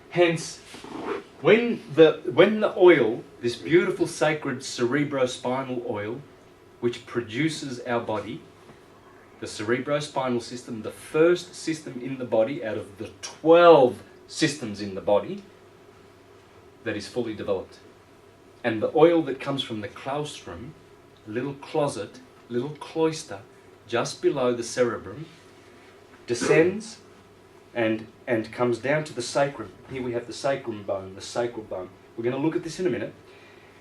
Hence, when the oil, this beautiful sacred cerebrospinal oil, which produces our body, the cerebrospinal system, the first system in the body out of the 12 systems in the body that is fully developed. And the oil that comes from the claustrum, little closet, little cloister, just below the cerebrum, descends and comes down to the sacrum. Here we have the sacrum bone, the sacral bone. We're going to look at this in a minute.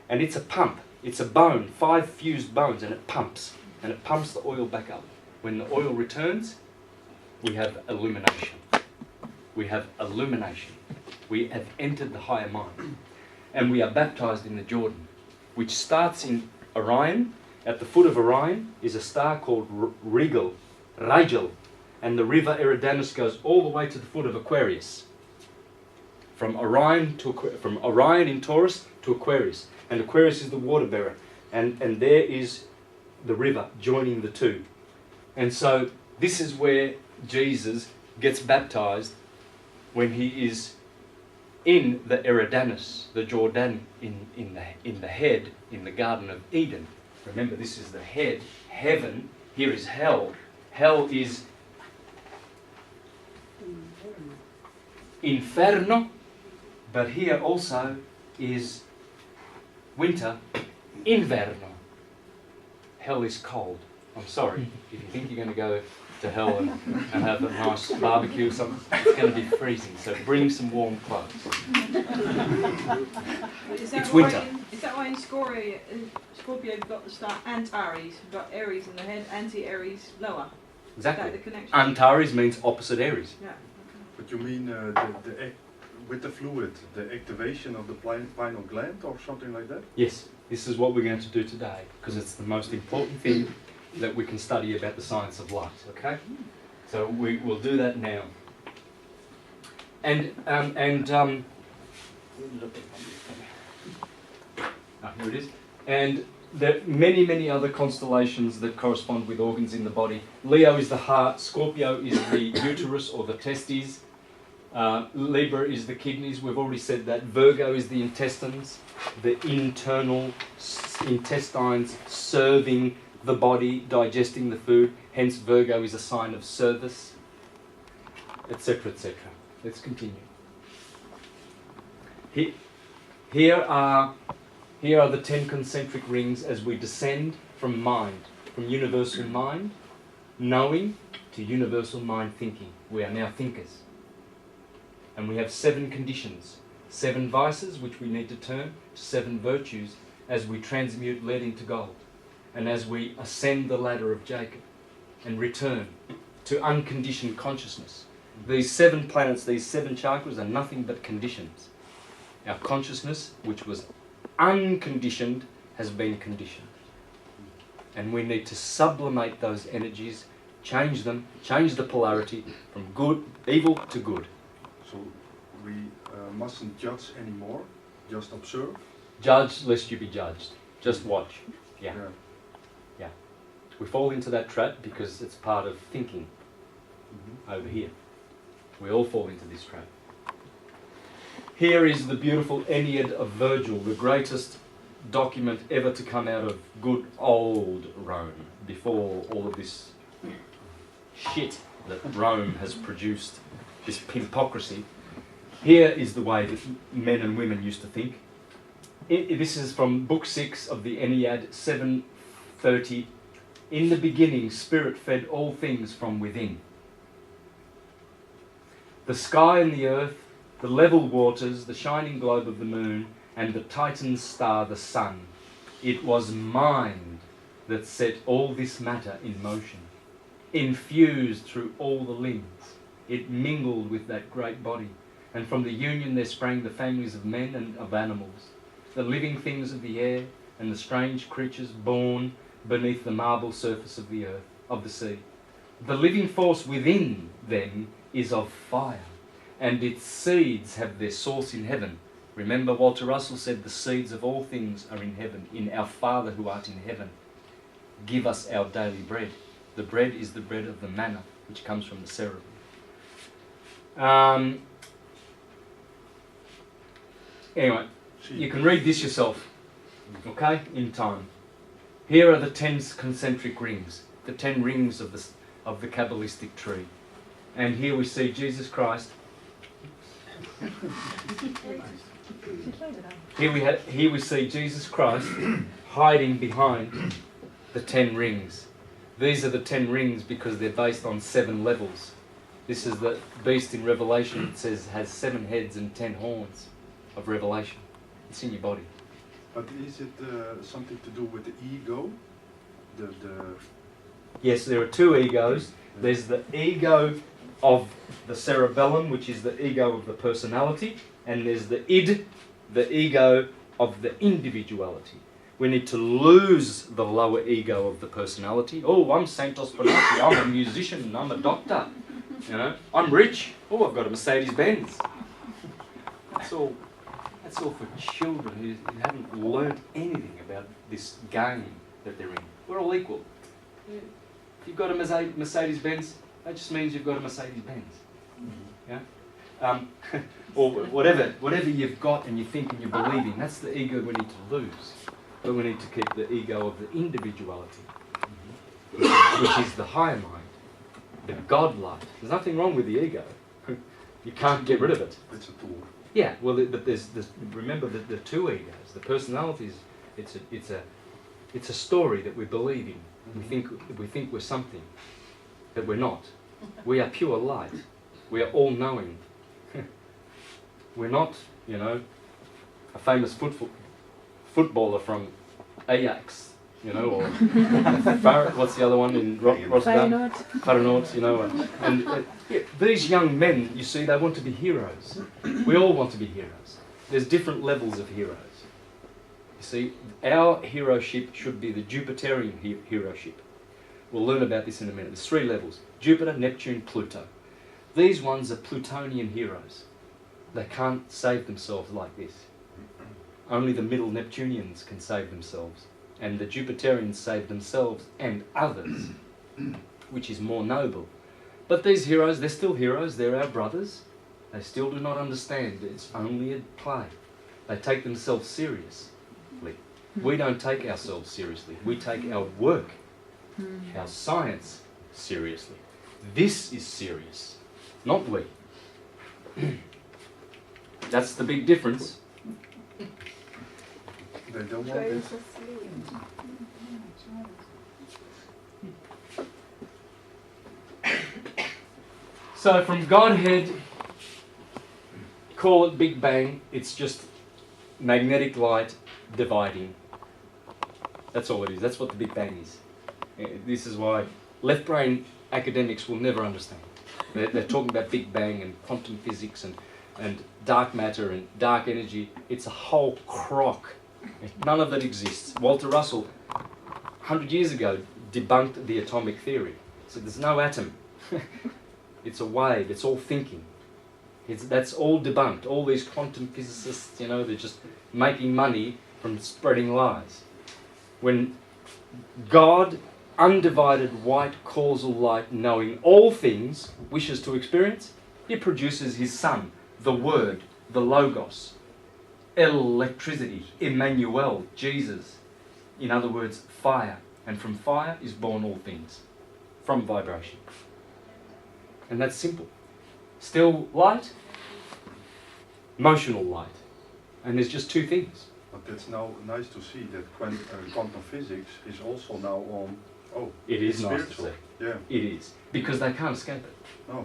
And it's a pump. It's a bone, 5 fused bones, and it pumps. And it pumps the oil back up. When the oil returns, we have illumination. We have illumination. We have entered the higher mind. And we are baptized in the Jordan, which starts in Orion. At the foot of Orion is a star called Rigel, and the river Eridanus goes all the way to the foot of Aquarius. From Orion in Taurus to Aquarius. And Aquarius is the water bearer. And there is the river joining the two. And so this is where Jesus gets baptized when he is in the Eridanus, the Jordan, in the head, in the Garden of Eden. Remember, this is the head, heaven. Here is hell. Hell is inferno, but here also is winter, inverno. Hell is cold. I'm sorry, if you think you're going to go to hell and have a nice barbecue or something, it's going to be freezing, so bring some warm clothes. It's winter. Is that why in Scorpio you've got the star Antares, you've got Aries in the head, anti-Aries lower? Exactly. Is that the connection? Antares means opposite Aries. Yeah. But you mean with the fluid, the activation of the pineal gland or something like that? Yes, this is what we're going to do today, because it's the most important thing that we can study about the science of light, okay? So we will do that now. Here it is. And there are many, many other constellations that correspond with organs in the body. Leo is the heart, Scorpio is the uterus or the testes, Libra is the kidneys, we've already said that. Virgo is the intestines, the internal intestines serving the body, digesting the food. Hence Virgo is a sign of service, etc., etc. Let's continue. Here are the 10 concentric rings as we descend from mind, from universal mind, knowing, to universal mind thinking. We are now thinkers. And we have 7 conditions, 7 vices which we need to turn to 7 virtues as we transmute lead into gold. And as we ascend the ladder of Jacob and return to unconditioned consciousness. These 7 planets, these 7 chakras are nothing but conditions. Our consciousness, which was unconditioned, has been conditioned. And we need to sublimate those energies, change them, change the polarity from good, evil to good. So we mustn't judge anymore, just observe? Judge lest you be judged. Just watch. Yeah. We fall into that trap because it's part of thinking over here. We all fall into this trap. Here is the beautiful Aeneid of Virgil, the greatest document ever to come out of good old Rome, before all of this shit that Rome has produced, this hypocrisy. Here is the way that men and women used to think. This is from Book 6 of the Aeneid, 730. In the beginning, Spirit fed all things from within. The sky and the earth, the level waters, the shining globe of the moon, and the Titan star, the sun. It was mind that set all this matter in motion, infused through all the limbs. It mingled with that great body, and from the union there sprang the families of men and of animals, the living things of the air, and the strange creatures born beneath the marble surface of the earth, of the sea. The living force within them is of fire, and its seeds have their source in heaven. Remember, Walter Russell said, the seeds of all things are in heaven, in our Father who art in heaven. Give us our daily bread. The bread is the bread of the manna, which comes from the cerebrum. Anyway, See. you can read this yourself, okay, in time. Here are the 10 concentric rings, the 10 rings of the Kabbalistic tree. And here we see Jesus Christ. Here we see Jesus Christ hiding behind the 10 rings. These are the 10 rings because they're based on 7 levels. This is the beast in Revelation. It says has 7 heads and 10 horns of Revelation. It's in your body. But is it something to do with the ego? The Yes, there are 2 egos. There's the ego of the cerebellum, which is the ego of the personality, and there's the id, the ego of the individuality. We need to lose the lower ego of the personality. Oh, I'm Santos Bonacci, I'm a musician, I'm a doctor. You know, I'm rich. Oh, I've got a Mercedes Benz. That's all for children who haven't learnt anything about this game that they're in. We're all equal. If you've got a Mercedes Benz, that just means you've got a Mercedes Benz. Yeah? Or whatever you've got and you think and you believe in, that's the ego we need to lose. But we need to keep the ego of the individuality, which is the higher mind, the God light. There's nothing wrong with the ego. You can't get rid of it. It's a tool. Yeah, well, but remember that the 2 egos, the personalities. It's a story that we believe in. We think we're something that we're not. We are pure light. We are all knowing. We're not, you know, a famous footballer from Ajax, you know, or what's the other one in Rotterdam? Feyenoord, you know. And these young men, you see, they want to be heroes. We all want to be heroes. There's different levels of heroes. You see, our heroship should be the Jupiterian heroship. We'll learn about this in a minute. There's 3 levels: Jupiter, Neptune, Pluto. These ones are Plutonian heroes. They can't save themselves like this. Only the middle Neptunians can save themselves. And the Jupiterians save themselves and others, which is more noble. But these heroes, they're still heroes. They're our brothers. They still do not understand. It's only a play. They take themselves seriously. We don't take ourselves seriously. We take our work, our science, seriously. This is serious, not we. That's the big difference. They don't want it. So from Godhead, call it Big Bang, it's just magnetic light dividing. That's all it is. That's what the Big Bang is. This is why left brain academics will never understand. They're talking about Big Bang and quantum physics and dark matter and dark energy. It's a whole crock. None of that exists. Walter Russell, 100 years ago, debunked the atomic theory. So there's no atom. It's a wave. It's all thinking. That's all debunked. All these quantum physicists, you know, they're just making money from spreading lies. When God, undivided white causal light, knowing all things, wishes to experience, He produces His Son, the Word, the Logos, electricity, Emmanuel, Jesus. In other words, fire. And from fire is born all things, from vibration. And that's simple. Still light, motional light. And there's just 2 things. But it's now nice to see that quantum physics is also now on. Oh, It is it's nice spiritual. to see. Yeah. It is. Because they can't escape it. No.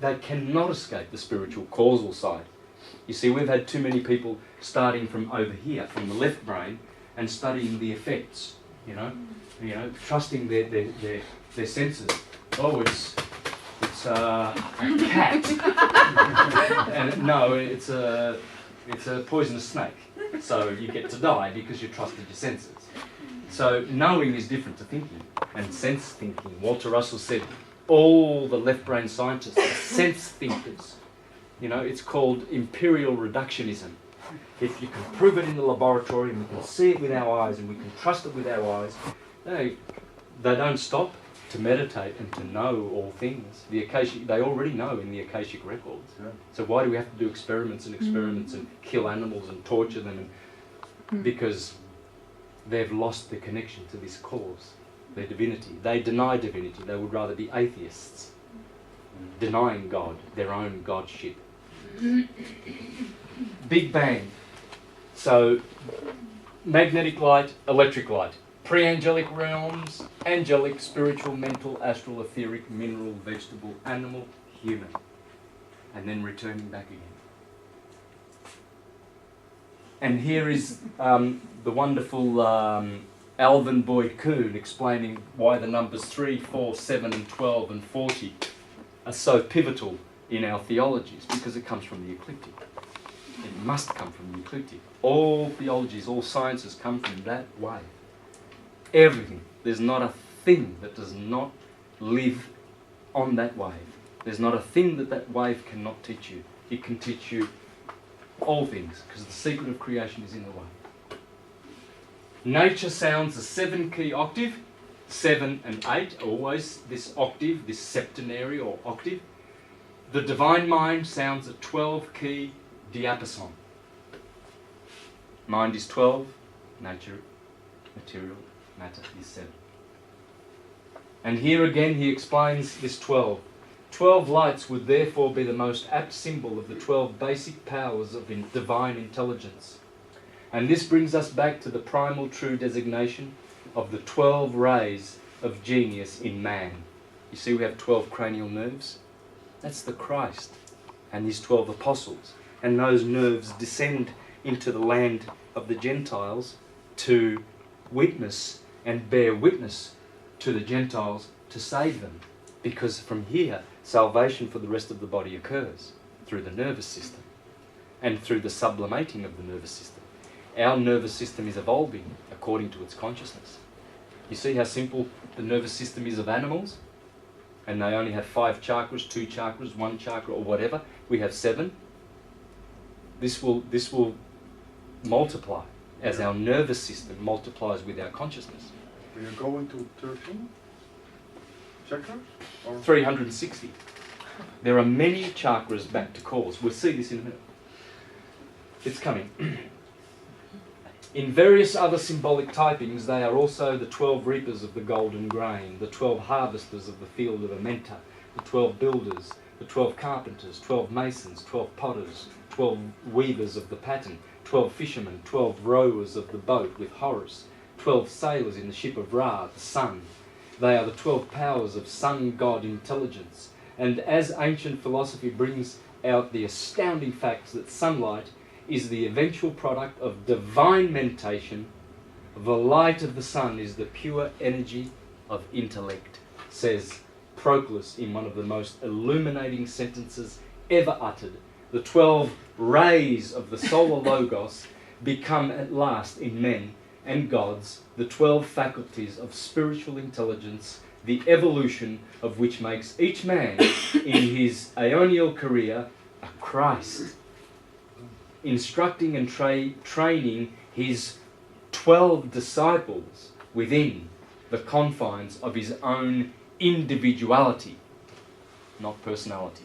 They cannot escape the spiritual causal side. You see, we've had too many people starting from over here, from the left brain, and studying the effects, you know, trusting their senses. Oh, it's a cat. And no, it's a poisonous snake. So you get to die because you trusted your senses. So knowing is different to thinking, and sense thinking. Walter Russell said, all the left brain scientists are sense thinkers. You know, it's called imperial reductionism. If you can prove it in the laboratory and we can see it with our eyes and we can trust it with our eyes, they don't stop. to meditate and to know all things. The Akashic, they already know in the Akashic records. Yeah. So why do we have to do experiments and experiments and kill animals and torture them? Because they've lost the connection to this cause, their divinity. They deny divinity. They would rather be atheists, denying God, their own godship. Big Bang. So magnetic light, electric light. Pre-angelic realms, angelic, spiritual, mental, astral, etheric, mineral, vegetable, animal, human. And then returning back again. And here is the wonderful Alvin Boyd Kuhn explaining why the numbers 3, 4, 7 and 12 and 40 are so pivotal in our theologies, because it comes from the ecliptic. It must come from the ecliptic. All theologies, all sciences come from that wave. Everything. There's not a thing that does not live on that wave. There's not a thing that that wave cannot teach you. It can teach you all things, because the secret of creation is in the wave. Nature sounds a 7-key octave, 7 and 8, always this octave, this septenary or octave. The divine mind sounds a 12-key diapason. Mind is 12, nature, material, matter is 7. And here again he explains this 12. 12 lights would therefore be the most apt symbol of the 12 basic powers of divine intelligence. And this brings us back to the primal true designation of the 12 rays of genius in man. You see we have 12 cranial nerves? That's the Christ and his 12 apostles. And those nerves descend into the land of the Gentiles to witness and bear witness to the Gentiles to save them. Because from here, salvation for the rest of the body occurs through the nervous system and through the sublimating of the nervous system. Our nervous system is evolving according to its consciousness. You see how simple the nervous system is of animals? And they only have 5 chakras, 2 chakras, 1 chakra or whatever. We have 7. This will multiply as our nervous system multiplies with our consciousness. Will you go into 13 chakras? Or 360. There are many chakras back to cause. We'll see this in a minute. It's coming. In various other symbolic typings, they are also the 12 reapers of the golden grain, the 12 harvesters of the field of Amenta, the 12 builders, the 12 carpenters, 12 masons, 12 potters, 12 weavers of the pattern, 12 fishermen, 12 rowers of the boat with Horus, 12 sailors in the ship of Ra, the sun. They are the 12 powers of sun god intelligence. And as ancient philosophy brings out the astounding facts that sunlight is the eventual product of divine mentation, the light of the sun is the pure energy of intellect, says Proclus in one of the most illuminating sentences ever uttered. The 12 rays of the solar logos become at last in men and gods the 12 faculties of spiritual intelligence, the evolution of which makes each man in his aeonial career a Christ, instructing and training his 12 disciples within the confines of his own individuality, not personality.